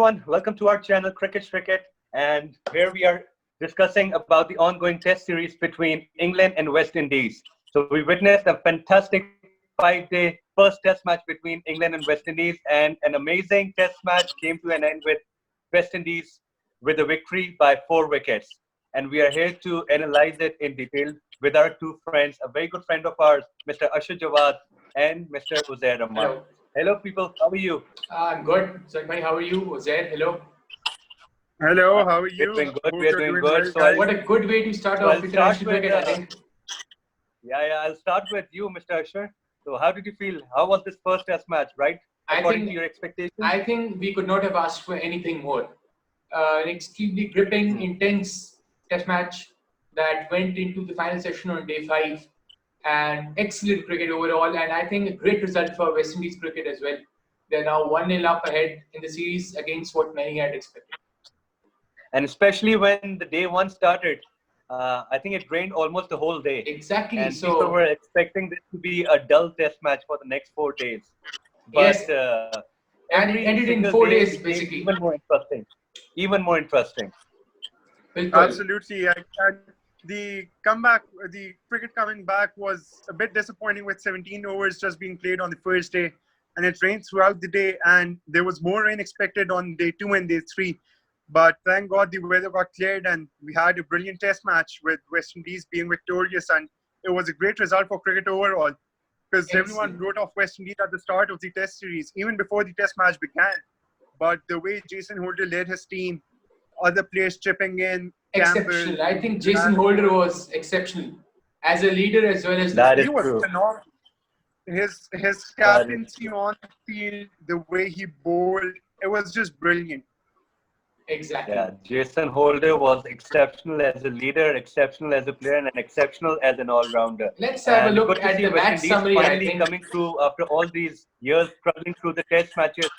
everyone, welcome to our channel Cricket, and here we are discussing about the ongoing test series between England and West Indies. So we witnessed a fantastic 5-day first test match between England and West Indies, and an amazing test match came to an end with West Indies with a victory by 4 wickets. And we are here to analyze it in detail with our two friends, a very good friend of ours, Mr. Ashur Jawad and Mr. Uzair Rahman. Hello. Hello, people. How are you? I'm good. Zanmai, how are you? Zaid, hello. Hello, how are you? We're doing good. Hope We're you're doing well, good. So guys. What a good way to start So off I'll with start international with, cricket, I think. I'll start with you, Mr. Ashur. So how did you feel? How was this first test match, right? According to your expectations? I think we could not have asked for anything more. An extremely gripping, intense test match that went into the final session on day 5. And excellent cricket overall. And I think a great result for West Indies cricket as well. They're now 1-0 up ahead in the series against what many had expected. And especially when the day one started, I think it rained almost the whole day. Exactly. And people were expecting this to be a dull test match for the next 4 days. But yes. And it ended in 4 days, basically. Even more interesting. Even more interesting. Absolutely. The comeback, the cricket coming back was a bit disappointing with 17 overs just being played on the first day. And it rained throughout the day, and there was more rain expected on day 2 and day 3. But thank God the weather got cleared, and we had a brilliant test match with West Indies being victorious. And it was a great result for cricket overall, because everyone wrote off West Indies at the start of the test series, even before the test match began. But the way Jason Holder led his team, other players chipping in, exceptional. Campbell, I think Jason Holder was exceptional as a leader as well as that he was phenomenal. His captaincy on the field, the way he bowled, it was just brilliant. Exactly. Yeah, Jason Holder was exceptional as a leader, exceptional as a player, and exceptional as an all-rounder. Let's have a look at the match summary. Finally coming through after all these years struggling through the test matches.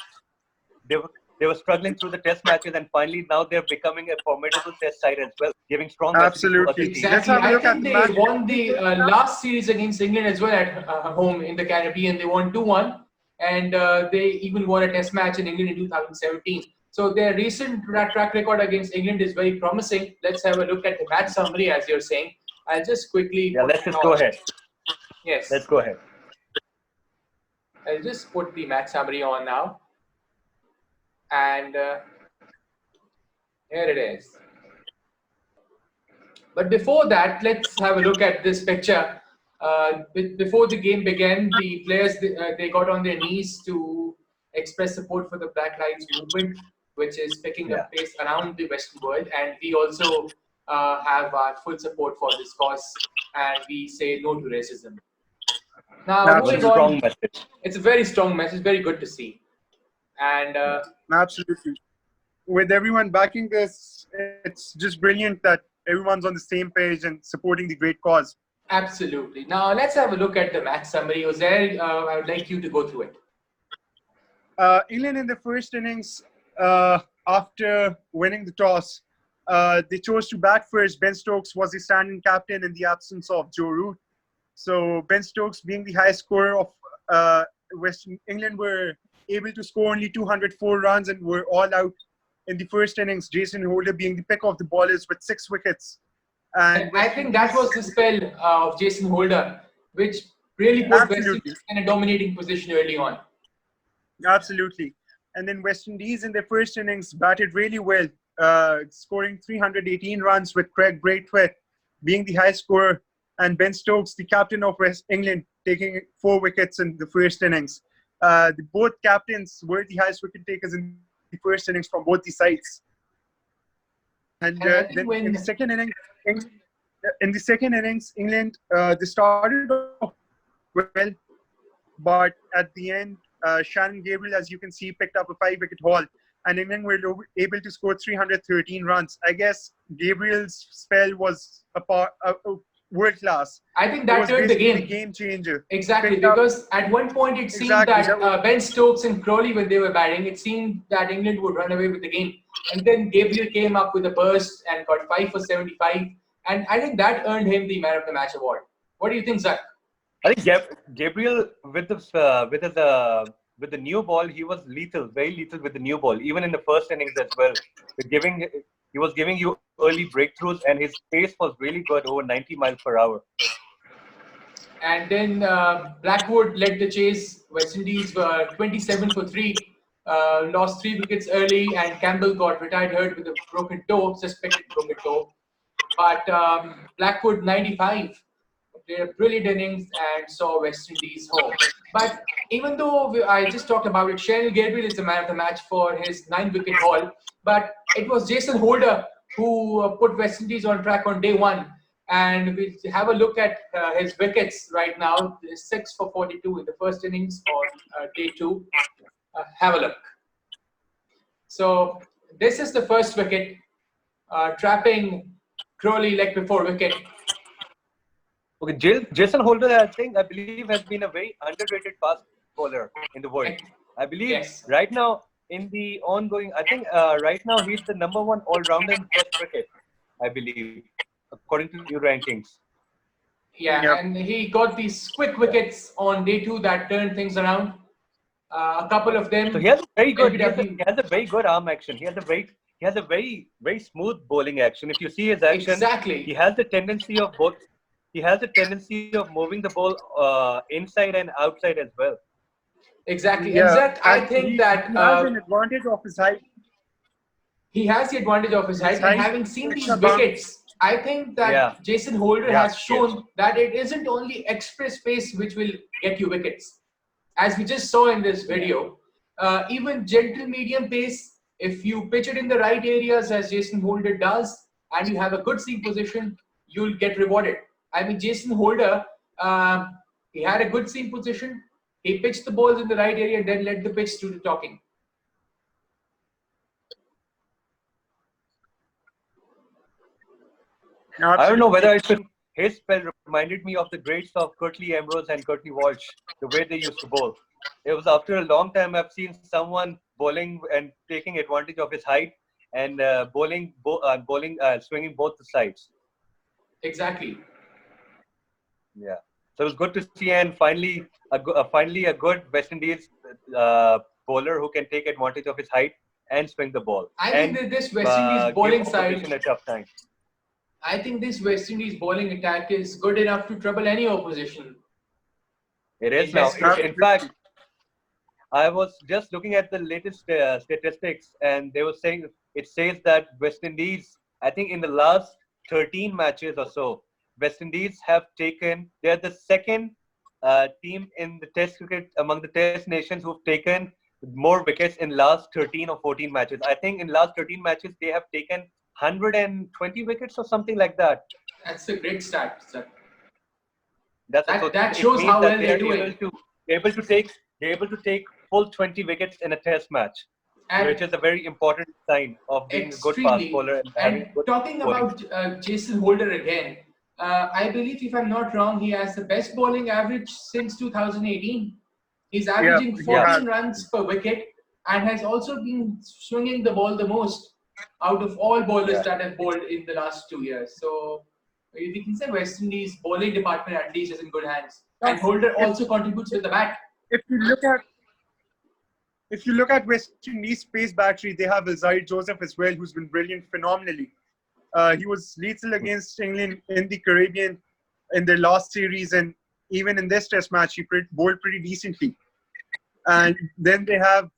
They were struggling through the test matches, and finally now they're becoming a formidable test side as well, giving strong messages to other teams. Exactly. I think they won the last series against England as well at home in the Caribbean. They won 2-1, and they even won a test match in England in 2017. So their recent track record against England is very promising. Let's have a look at the match summary, as you're saying. I'll just quickly... Yeah, let's just go ahead. Yes. Let's go ahead. I'll just put the match summary on now. And here it is. But before that, let's have a look at this picture. Before the game began, the players, they got on their knees to express support for the Black Lives Movement, which is picking up pace around the Western world. And we also have our full support for this cause, and we say no to racism. Now, moving on, it's a very strong message, very good to see. And absolutely, with everyone backing this, it's just brilliant that everyone's on the same page and supporting the great cause. Absolutely. Now let's have a look at the match summary. Uzair, I would like you to go through it. England in the first innings, after winning the toss, they chose to bat first. Ben Stokes was the stand-in captain in the absence of Joe Root. So Ben Stokes, being the high scorer of West England, were able to score only 204 runs and were all out in the first innings. Jason Holder being the pick of the bowlers with 6 wickets. And I think that was the spell of Jason Holder, which really put West Indies in a dominating position early on. Absolutely. And then West Indies in their first innings batted really well, scoring 318 runs with Craig Braithwaite being the high scorer, and Ben Stokes, the captain of West England, taking 4 wickets in the first innings. Both captains were the highest wicket takers in the first innings from both the sides. And then in the second innings, England they started off well, but at the end, Shannon Gabriel, as you can see, picked up a 5-wicket haul, and England were able to score 313 runs. I guess Gabriel's spell was world class. I think that turned the game. A game changer. Exactly, because at one point it seemed that Ben Stokes and Crawley, when they were batting, it seemed that England would run away with the game. And then Gabriel came up with a burst and got 5 for 75. And I think that earned him the Man of the Match award. What do you think, Zach? I think Gabriel, with his with the new ball, he was lethal, very lethal with the new ball, even in the first innings as well. He was giving you early breakthroughs, and his pace was really good, over 90 miles per hour. And then Blackwood led the chase. West Indies were 27 for 3, lost 3 wickets early, and Campbell got retired hurt with a broken toe, suspected broken toe. But Blackwood 95 played a brilliant innings and saw West Indies home. But even though I just talked about it, Shane Gabriel is the man of the match for his 9-wicket haul. But it was Jason Holder who put West Indies on track on day one. And we'll have a look at his wickets right now. 6 for 42 in the first innings on day two. Have a look. So this is the first wicket, trapping Crowley leg before wicket. Okay, Jason Holder, I believe, has been a very underrated fast bowler in the world. I believe Yes. right now in the ongoing, right now he's the number one all-rounder in Test cricket, I believe, according to your rankings. Yeah, Yep. and he got these quick wickets on day two that turned things around. A couple of them. So he has a very good, LBW. he has a very good arm action. He has a very smooth bowling action. If you see his action, Exactly. he has the tendency of both. He has the tendency of moving the ball inside and outside as well. Exactly. Yeah, And Zach, I and think he that has an advantage of his height. he has the advantage of his height. And having seen these wickets, I think that Jason Holder has shown that it isn't only express pace which will get you wickets. As we just saw in this video, even gentle medium pace, if you pitch it in the right areas as Jason Holder does, and you have a good seam position, you'll get rewarded. I mean, Jason Holder, he had a good seam position. He pitched the balls in the right area and then let the pitch do the talking. No, I don't know whether I absolutely. should. His spell reminded me of the greats of Curtly Ambrose and Courtney Walsh, the way they used to bowl. It was after a long time I've seen someone bowling and taking advantage of his height and swinging both the sides. Exactly. Yeah. So it was good to see, and finally a good West Indies bowler who can take advantage of his height and swing the ball. I think that this West Indies bowling give side, opposition a tough time. I think this West Indies bowling attack is good enough to trouble any opposition. It is In now. Test cricket. In fact, I was just looking at the latest statistics, and they were saying it says that West Indies, I think in the last 13 matches or so, West Indies they're the second team in the Test cricket among the Test nations who've taken more wickets in last 13 or 14 matches. I think in last 13 matches they have taken 120 wickets or something like that. That's a great stat, sir. That shows how well they're doing. Able to take full 20 wickets in a Test match, And which is a very important sign of being a good fast bowler and having And good talking bowling. about Jason Holder again, I believe, if I'm not wrong, he has the best bowling average since 2018. He's averaging 14 runs per wicket and has also been swinging the ball the most out of all bowlers that have bowled in the last 2 years. So we can say West Indies bowling department at least is in good hands. And Holder also contributes with the bat. If you look at West Indies pace battery, they have Zaid Joseph as well, who's been brilliant phenomenally. He was lethal against England in the Caribbean in their last series, and even in this Test match, he bowled pretty decently. And then they have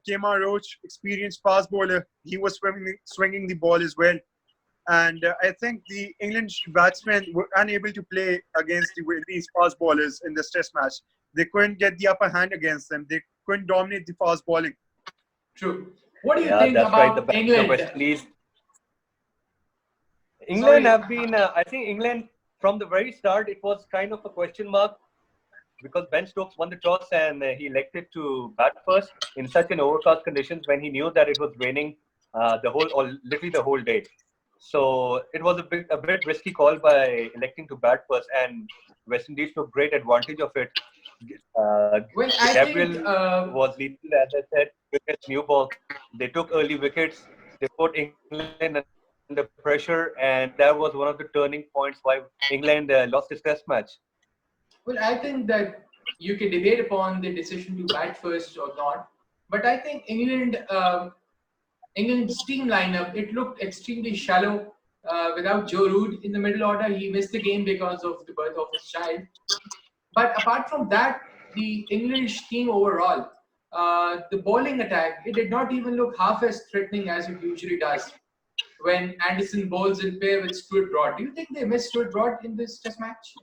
Kemar Roach, experienced fast bowler. He was swinging the ball as well. And I think the English batsmen were unable to play against these fast bowlers in this Test match. They couldn't get the upper hand against them. They couldn't dominate the fast bowling. True. What do you think about England? West Indies. England have been, I think England, from the very start, it was kind of a question mark because Ben Stokes won the toss and he elected to bat first in such an overcast conditions when he knew that it was raining literally the whole day. So it was a bit risky call by electing to bat first, and West Indies took great advantage of it. Gabriel was lethal, as I said, with his new ball. They took early wickets. They put England under pressure, and that was one of the turning points why England lost his Test match. Well, I think that you can debate upon the decision to bat first or not. But I think England's team lineup, it looked extremely shallow without Joe Root in the middle order. He missed the game because of the birth of his child. But apart from that, the English team overall, the bowling attack, it did not even look half as threatening as it usually does when Anderson bowls in pair with Stuart Broad. Do you think they missed Stuart Broad in this test match?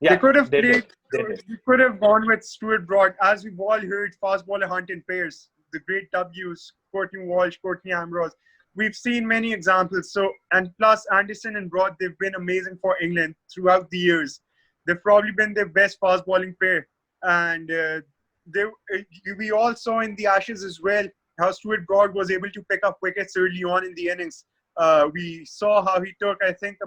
Yeah, they could have they played. did. They did. They could have gone with Stuart Broad, as we've all heard. Fast bowler hunt in pairs. The great W's, Courtney Walsh, Courtney Ambrose. We've seen many examples. So, and plus Anderson and Broad, they've been amazing for England throughout the years. They've probably been their best fast bowling pair, and we all saw in the Ashes as well how Stuart Broad was able to pick up wickets early on in the innings. We saw how he took, I think,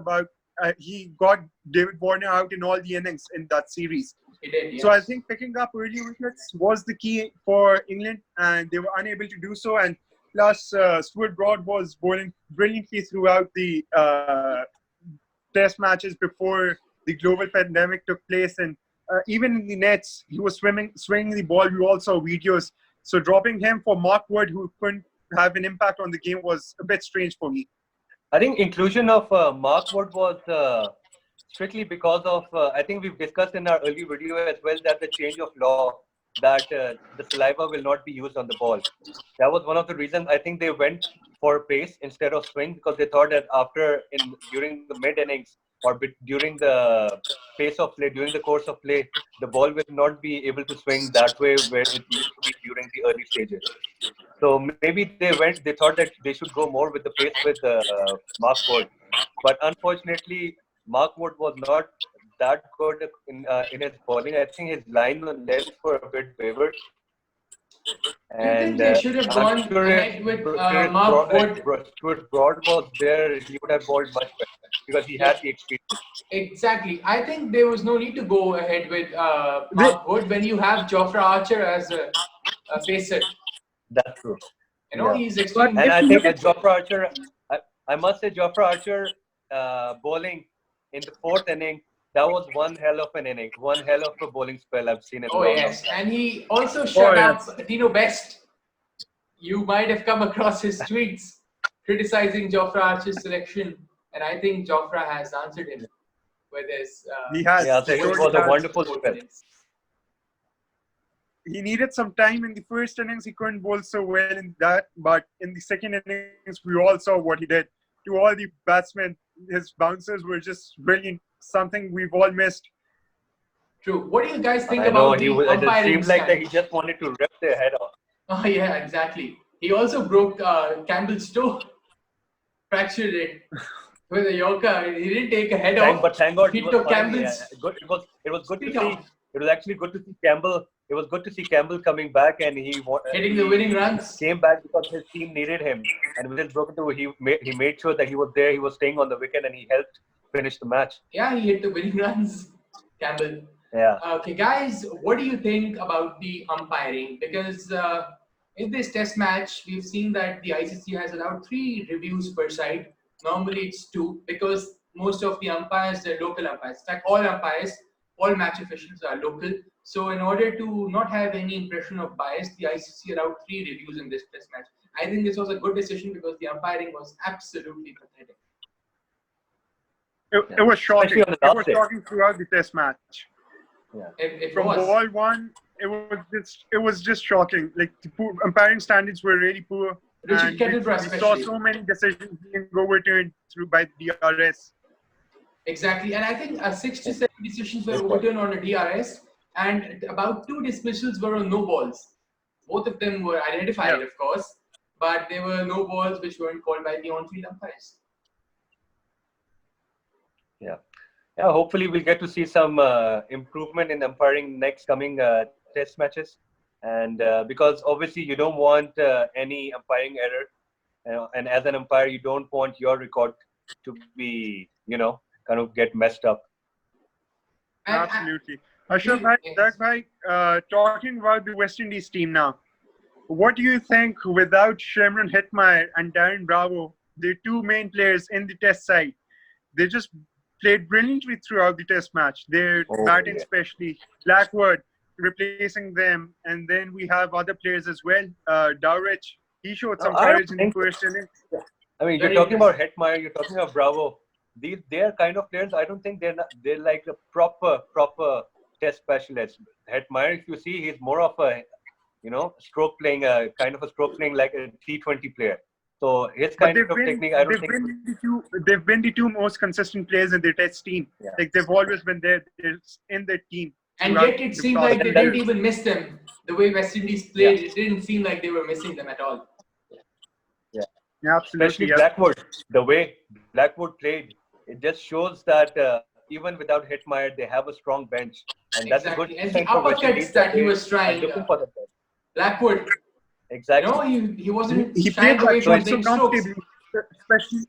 he got David Warner out in all the innings in that series. He did, yes. So I think picking up early wickets was the key for England, and they were unable to do so. And plus, Stuart Broad was bowling brilliantly throughout the test matches before the global pandemic took place. And even in the nets, he was swinging the ball. We all saw videos. So dropping him for Mark Wood, who couldn't have an impact on the game, was a bit strange for me. I think inclusion of Mark Wood was strictly because of, I think we've discussed in our early video as well, that the change of law, that the saliva will not be used on the ball. That was one of the reasons I think they went for pace instead of swing, because they thought that during the mid innings or during the pace of play, during the course of play, the ball will not be able to swing that way where it used to be during the early stages. So maybe they thought that they should go more with the pace with Mark Wood. But unfortunately, Mark Wood was not that good in his bowling. I think his line on length were a bit wavered. Do you think they should have gone ahead with Mark Wood? Stuart Broad was there, he would have bowled much better because he had the experience. Exactly. I think there was no need to go ahead with Mark Wood when you have Jofra Archer as a pacer. That's true. He's extremely... And I think Jofra Archer, I must say Jofra Archer bowling in the fourth inning, that was one hell of an inning, one hell of a bowling spell I've seen in a long yes, time. and he also shut up Dino Best. You might have come across his tweets criticizing Jofra Archer's selection, and I think Jofra has answered him with his... he has. Yeah, it was a wonderful spell. He needed some time in the first innings. He couldn't bowl so well in that, but in the second innings, we all saw what he did. To all the batsmen, his bouncers were just brilliant. Something we've all missed. True. What do you guys think about the umpiring? It seemed like that he just wanted to rip their head off. Oh yeah, exactly. He also broke Campbell's toe, fractured it with a Yorker. He didn't take a head off. But thank God he took Campbell's. It was good to see. It was actually good to see Campbell. It was good to see Campbell coming back, and hitting the winning runs. Came back because his team needed him, and with his broken toe, he made sure that he was there. He was staying on the wicket, and he helped finish the match. Yeah, he hit the winning runs, Campbell. Yeah. Okay, guys, what do you think about the umpiring? Because in this test match, we've seen that the ICC has allowed 3 reviews per side. Normally, it's 2 because most of the umpires, they're local umpires. In fact, all umpires, all match officials are local. So in order to not have any impression of bias, the ICC allowed 3 reviews in this test match. I think this was a good decision because the umpiring was absolutely pathetic. It was shocking. It was shocking throughout the test match. Yeah. From ball one, it was just shocking. Like the umpiring standards were really poor. Richard Kettleborough, we saw so many decisions being overturned by the DRS. Exactly, and I think 6 to 7 decisions were overturned on a DRS, and about 2 dismissals were on no balls. Both of them were identified, of course, but there were no balls which weren't called by the on-field umpires. Yeah. Hopefully we'll get to see some improvement in umpiring next coming test matches, and because obviously you don't want any umpiring error, and as an umpire you don't want your record to be kind of get messed up. Absolutely. Ashok bhai, talking about the West Indies team now, what do you think without Shimron Hetmeyer and Darren Bravo, the 2 main players in the test side, they just played brilliantly throughout the test match. Their batting, especially Blackwood, replacing them, and then we have other players as well. Dowrich, he showed some courage in the first innings. I mean, you're talking about Hetmeyer, you're talking about Bravo. They are kind of players. I don't think they're like a proper test specialist. Hetmeyer, if you see, he's more of a stroke playing, kind of a stroke playing like a T20 player. So his kind of technique, I don't think. They've been the two most consistent players in their test team. Yeah. Like they've always been there. They're in their team. And yet it seemed like they didn't even miss them. The way West Indies played, it didn't seem like they were missing them at all. Yeah, absolutely. Especially Blackwood, the way Blackwood played, it just shows that even without Hetmeyer, they have a strong bench, and that's a good And sign the for West Indies uppercuts that he was trying, Blackwood, exactly. No, he wasn't He shying played away from so playing strokes. comfortably, especially.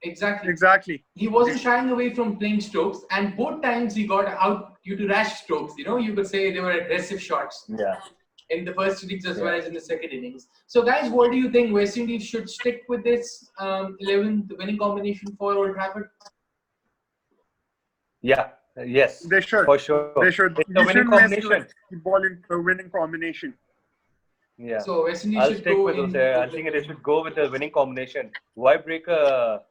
Exactly. He wasn't shying away from playing strokes, and both times he got out due to rash strokes. You could say they were aggressive shots. Yeah. In the first innings as well as in the second innings. So, guys, what do you think? West Indies should stick with this 11th winning combination for Old Trafford? Yeah. Yes. They should. For sure. They should. It's a winning combination. The ball in a winning combination. Yeah. So West Indies I'll should stick go with those. I think they should go with the winning combination. Why break a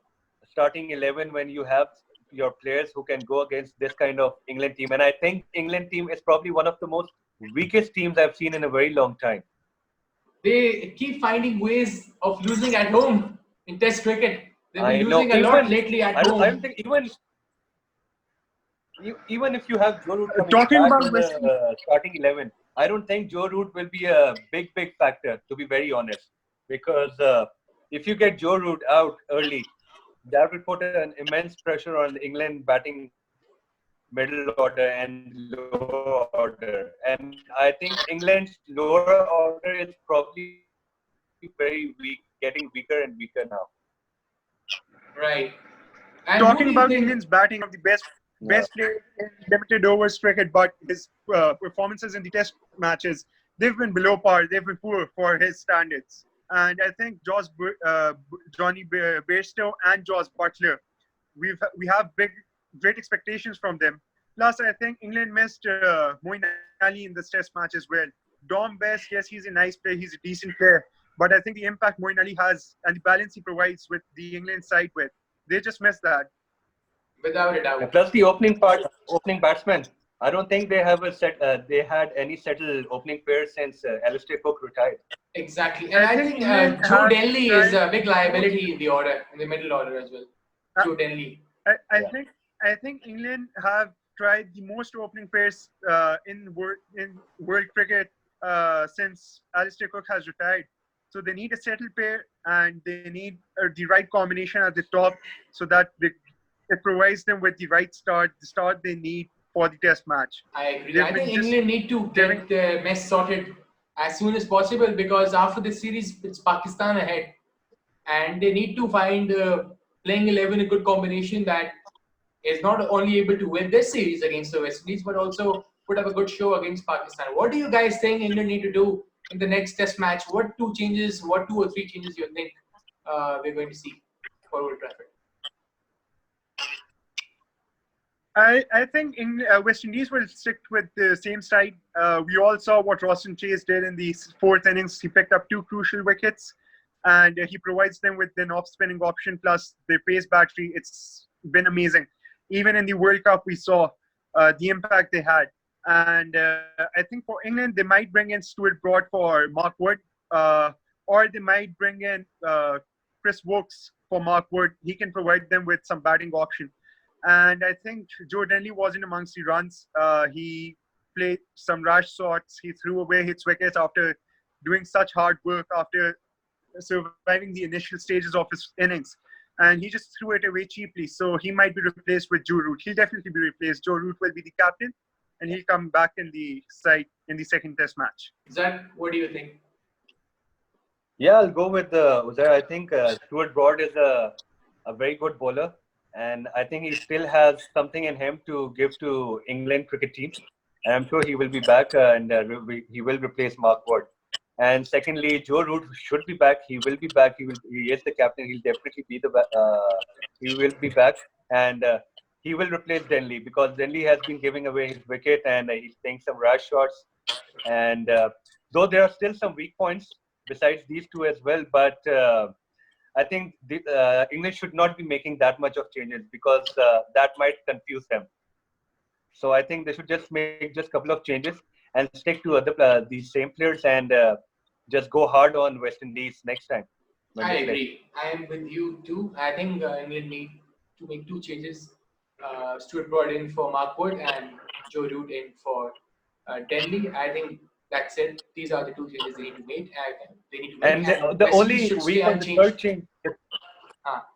starting 11 when you have your players who can go against this kind of England team? And I think England team is probably one of the most weakest teams I've seen in a very long time. They keep finding ways of losing at home in Test cricket. They've been losing a lot lately at home. I don't think even if you have Joe Root Talking about in the starting 11, I don't think Joe Root will be a big factor, to be very honest. Because if you get Joe Root out early, that will put an immense pressure on the England batting middle order and lower order. And I think England's lower order is probably very weak, getting weaker and weaker now. Right. And talking about England's batting, of the best player in limited overs cricket, but his performances in the test matches, they've been below par. They've been poor for his standards. And I think Johnny Bairstow and Josh Butler, we have great expectations from them. Plus, I think England missed Moeen Ali in this test match as well. Dom Best, yes, he's a nice player. He's a decent player. But I think the impact Moeen Ali has and the balance he provides with the England side they just missed that. Without a doubt. Plus the opening batsmen. I don't think they have they had any settled opening pair since Alistair Cook retired. Exactly. And I think Joe Denley is a big liability in the order, in the middle order as well. Joe Denley. I think England have tried the most opening pairs in world cricket since Alistair Cook has retired. So they need a settled pair and they need the right combination at the top so that it provides them with the right start, the start they need for the test match. I agree. I think England need to get their mess sorted as soon as possible because after the series, it's Pakistan ahead. And they need to find playing 11 a good combination that is not only able to win this series against the West Indies, but also put up a good show against Pakistan. What do you guys think England need to do in the next test match? What two or three changes you think we're going to see for Old Trafford? I think West Indies will stick with the same side. We all saw what Roston Chase did in the fourth innings. He picked up 2 crucial wickets and he provides them with an off-spinning option plus their pace battery. It's been amazing. Even in the World Cup, we saw the impact they had. And I think for England, they might bring in Stuart Broad for Mark Wood or they might bring in Chris Wokes for Mark Wood. He can provide them with some batting option. And I think Joe Denley wasn't amongst the runs. He played some rash shots. He threw away his wickets after doing such hard work, after surviving the initial stages of his innings. And he just threw it away cheaply. So he might be replaced with Joe Root. He'll definitely be replaced. Joe Root will be the captain. And he'll come back in the side in the second test match. Zach, what do you think? Yeah, I'll go with Uzair. I think Stuart Broad is a very good bowler. And I think he still has something in him to give to England cricket team. And I'm sure he will be back and he will replace Mark Wood. And secondly, Joe Root should be back. He will be back. He is the captain. He'll definitely be he will be back. and he will replace Denley because Denley has been giving away his wicket and he's playing some rash shots. And though there are still some weak points besides these two as well, but I think England should not be making that much of changes because that might confuse them. So I think they should just make just a couple of changes and stick to these same players and just go hard on West Indies next time. I agree. I am with you too. I think England need to make two changes. Stuart Broad in for Mark Wood and Joe Root in for Denley. I think that's it. These are the two changes they need to make. And the only week on the third change,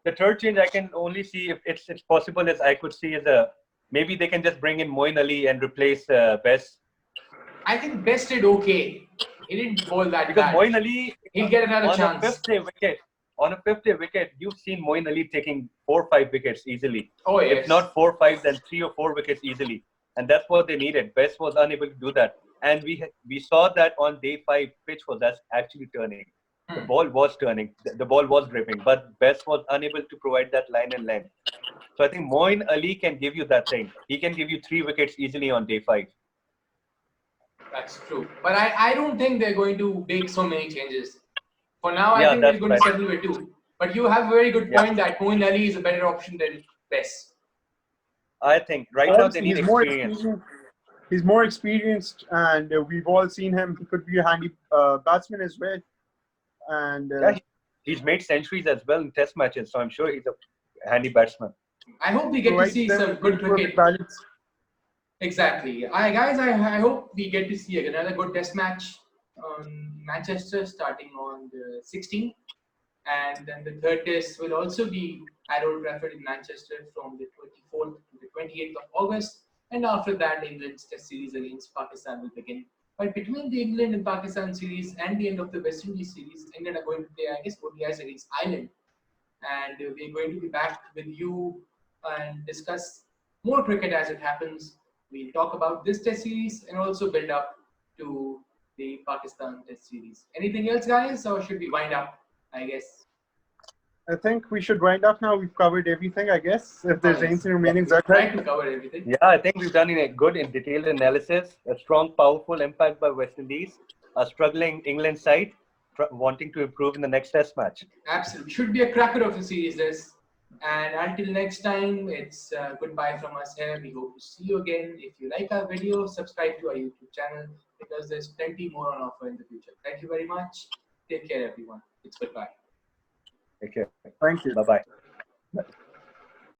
the third change I can only see if it's possible as I could see is maybe they can just bring in Moeen Ali and replace Best. I think Best did okay. He didn't bowl that because bad. Moeen Ali, he'll get another on chance. On a fifth day wicket, you've seen Moeen Ali taking 4 or 5 wickets easily. Oh yes. If not 4 or 5, then 3 or 4 wickets easily. And that's what they needed. Best was unable to do that. And we saw that on day 5, pitch was actually turning. The ball was turning. The ball was dripping. But Best was unable to provide that line and length. So I think Moeen Ali can give you that thing. He can give you 3 wickets easily on day 5. That's true. But I don't think they're going to make so many changes. For now, I think they're going to settle with 2. But you have a very good point that Moeen Ali is a better option than Best. I think right now they need experience. He's more experienced, and we've all seen him. He could be a handy batsman as well. And he's made centuries as well in Test matches, so I'm sure he's a handy batsman. I hope we get to see some good cricket. Exactly. Guys, I hope we get to see another good Test match on Manchester starting on the 16th. And then the third Test will also be at Old Trafford in Manchester from the 24th to the 28th of August. And after that, England's Test series against Pakistan will begin. But between the England and Pakistan series and the end of the West Indies series, England are going to play, I guess, ODIs against Ireland. And we're going to be back with you and discuss more cricket as it happens. We'll talk about this Test series and also build up to the Pakistan Test series. Anything else, guys, or should we wind up, I guess? I think we should wind up now. We've covered everything, I guess. If there's anything remaining, Zach, to cover everything. Yeah, I think we've done a good and detailed analysis. A strong, powerful impact by West Indies. A struggling England side wanting to improve in the next Test match. Absolutely. Should be a cracker of the series, this. And until next time, it's goodbye from us here. We hope to see you again. If you like our video, subscribe to our YouTube channel because there's plenty more on offer in the future. Thank you very much. Take care, everyone. It's goodbye. Take care. Thank you. Bye-bye.